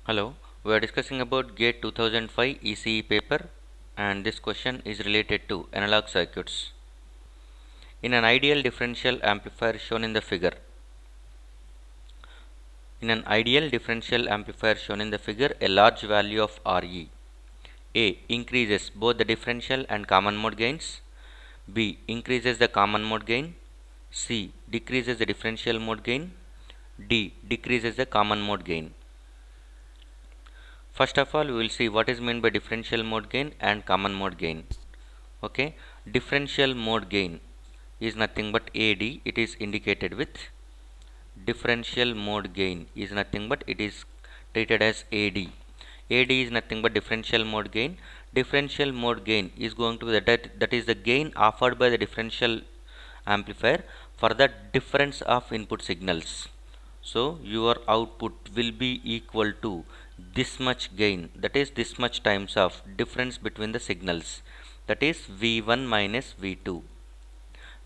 Hello, we are discussing about GATE 2005 ECE paper, and this question is related to analog circuits. In an ideal differential amplifier shown in the figure, a large value of Re A increases both the differential and common mode gains, B increases the common mode gain, C decreases the differential mode gain, D decreases the common mode gain. First of all, we will see what is meant by differential mode gain and common mode gain. Okay, differential mode gain is nothing but AD. It is indicated with differential mode gain is nothing but it is treated as AD. AD is nothing but differential mode gain. Differential mode gain is going to be that is the gain offered by the differential amplifier for the difference of input signals. So your output will be equal to this much gain, that is this much times of difference between the signals, that is V1 minus V2.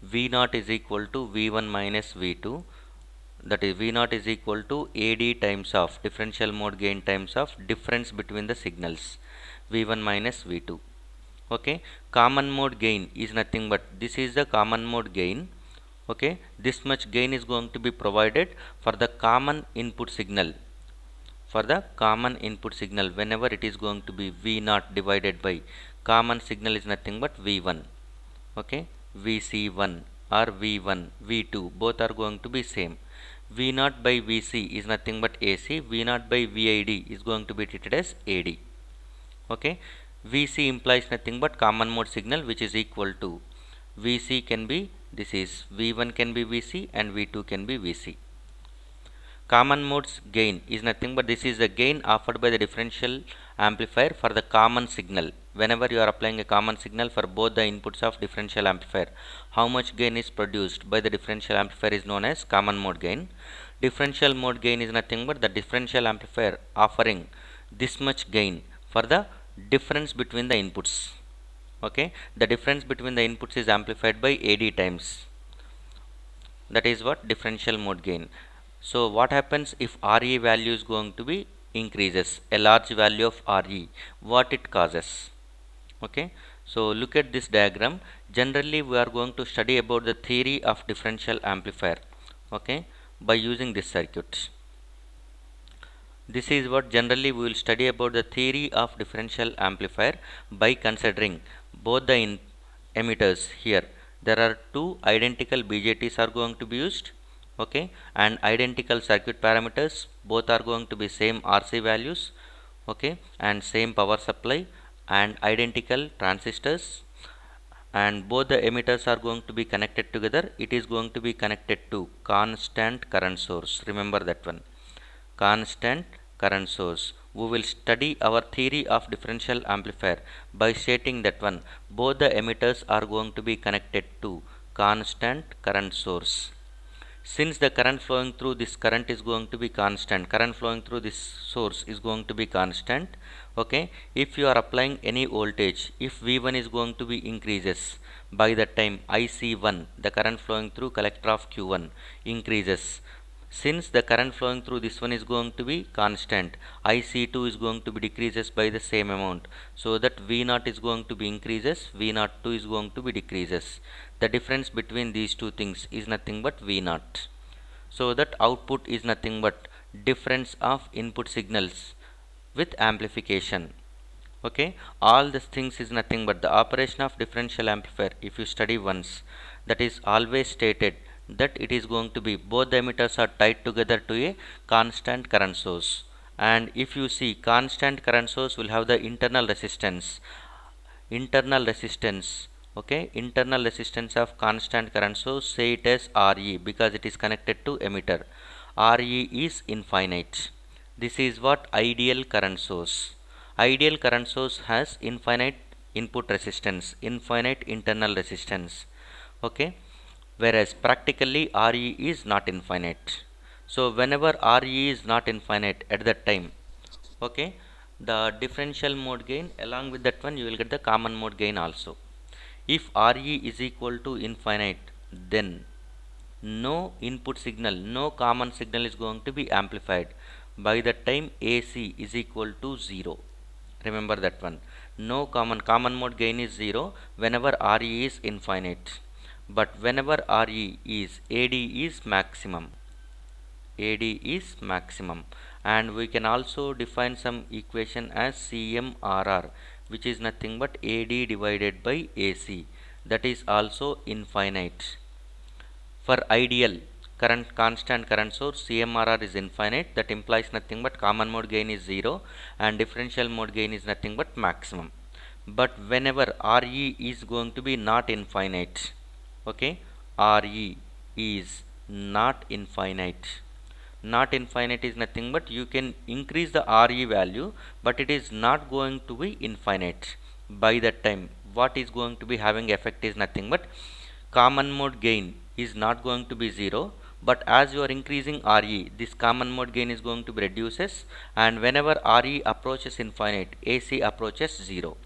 V0 is equal to V1 minus V2, that is V0 is equal to AD times of differential mode gain times of difference between the signals, V1 minus V2. Okay, common mode gain is nothing but this is the common mode gain. Okay, this much gain is going to be provided for the common input signal, whenever it is going to be V0 divided by common signal is nothing but V1. Okay, Vc1 or V1 V2 both are going to be same. V0 by Vc is nothing but AC, V0 by Vid is going to be treated as AD. Okay, Vc implies nothing but common mode signal, which is equal to Vc can be, this is V1 can be Vc and V2 can be Vc. Common mode's gain is nothing but this is the gain offered by the differential amplifier for the common signal. Whenever you are applying a common signal for both the inputs of differential amplifier, how much gain is produced by the differential amplifier is known as common mode gain. Differential mode gain is nothing but the differential amplifier offering this much gain for the difference between the inputs. Okay, the difference between the inputs is amplified by AD times. That is what differential mode gain. So what happens if Re value is going to be increases, a large value of Re, what it causes? Okay, so look at this diagram. Generally we are going to study about the theory of differential amplifier, okay, by using this circuit. This is what generally we will study about the theory of differential amplifier by considering both the emitters here. There are two identical BJTs are going to be used, okay, and identical circuit parameters, both are going to be same RC values, okay, and same power supply and identical transistors, and both the emitters are going to be connected together. It is going to be connected to constant current source. Remember that one, constant current source. We will study our theory of differential amplifier by stating that one, both the emitters are going to be connected to constant current source. Since the current flowing through this current is going to be constant, current flowing through this source is going to be constant. Okay, if you are applying any voltage, if V1 is going to be increases, by the time IC1, the current flowing through collector of Q1 increases, since the current flowing through this one is going to be constant, IC2 is going to be decreases by the same amount. So that V0 is going to be increases, V02 is going to be decreases. The difference between these two things is nothing but V0. So that output is nothing but difference of input signals with amplification. Okay, all these things is nothing but the operation of differential amplifier. If you study once, that is always stated that it is going to be both the emitters are tied together to a constant current source. And if you see, constant current source will have the internal resistance, okay, internal resistance of constant current source, say it as Re, because it is connected to emitter. Re is infinite. This is what ideal current source. Ideal current source has infinite input resistance, infinite internal resistance, okay, whereas practically Re is not infinite. So whenever Re is not infinite at that time, okay, the differential mode gain, along with that one you will get the common mode gain also. If Re is equal to infinite, then no input signal, no common signal is going to be amplified. by that time AC is equal to 0. Remember that one. No common mode gain is 0 whenever RE is infinite, but whenever RE is AD is maximum. AD is maximum, and we can also define some equation as CMRR, which is nothing but AD divided by AC, that is also infinite. For ideal current constant current source, CMRR is infinite. That implies nothing but common mode gain is 0 and differential mode gain is nothing but maximum. But whenever RE is going to be not infinite, okay, RE is not infinite. Not infinite is nothing but you can increase the RE value, but it is not going to be infinite. By that time, what is going to be having effect is nothing but common mode gain is not going to be 0, but as you are increasing RE, this common mode gain is going to be reduces, and whenever RE approaches infinite, AC approaches 0.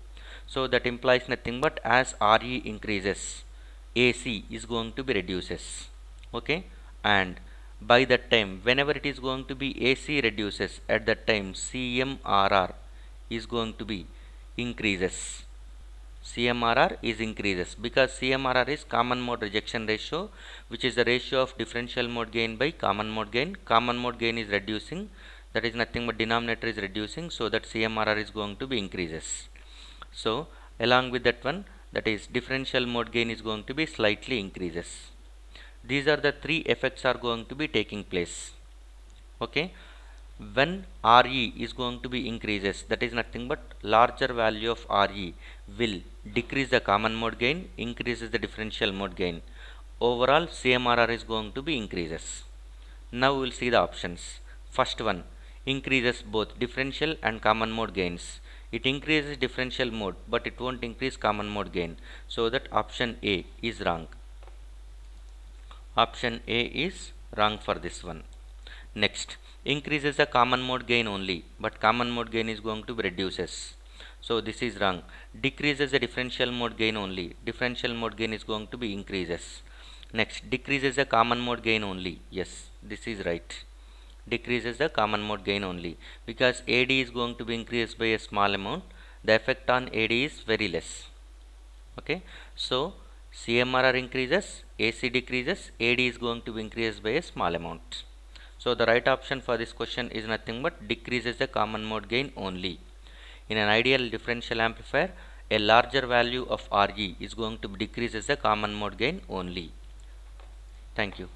So that implies nothing but as RE increases, AC is going to be reduces. Okay, and by that time, whenever it is going to be AC reduces, at that time CMRR is going to be increases. CMRR is increases because CMRR is common mode rejection ratio, which is the ratio of differential mode gain by common mode gain. Common mode gain is reducing, that is nothing but denominator is reducing, so that CMRR is going to be increases. So along with that one, that is differential mode gain is going to be slightly increases. These are the three effects are going to be taking place. Okay, when RE is going to be increases, that is nothing but larger value of RE will decrease the common mode gain, increases the differential mode gain. Overall CMRR is going to be increases. Now we will see the options. First one, increases both differential and common mode gains. It increases differential mode, but it won't increase common mode gain, so that option A is wrong. Option A is wrong for this one. Next, increases the common mode gain only, but common mode gain is going to be reduces. So this is wrong. Decreases the differential mode gain only. Differential mode gain is going to be increases. Next, decreases the common mode gain only. Yes, this is right. Decreases the common mode gain only, because AD is going to be increased by a small amount. The effect on AD is very less. Okay, so CMRR increases, AC decreases, AD is going to be increased by a small amount. So the right option for this question is nothing but decreases the common mode gain only. In an ideal differential amplifier, a larger value of RE is going to decreases the common mode gain only. Thank you.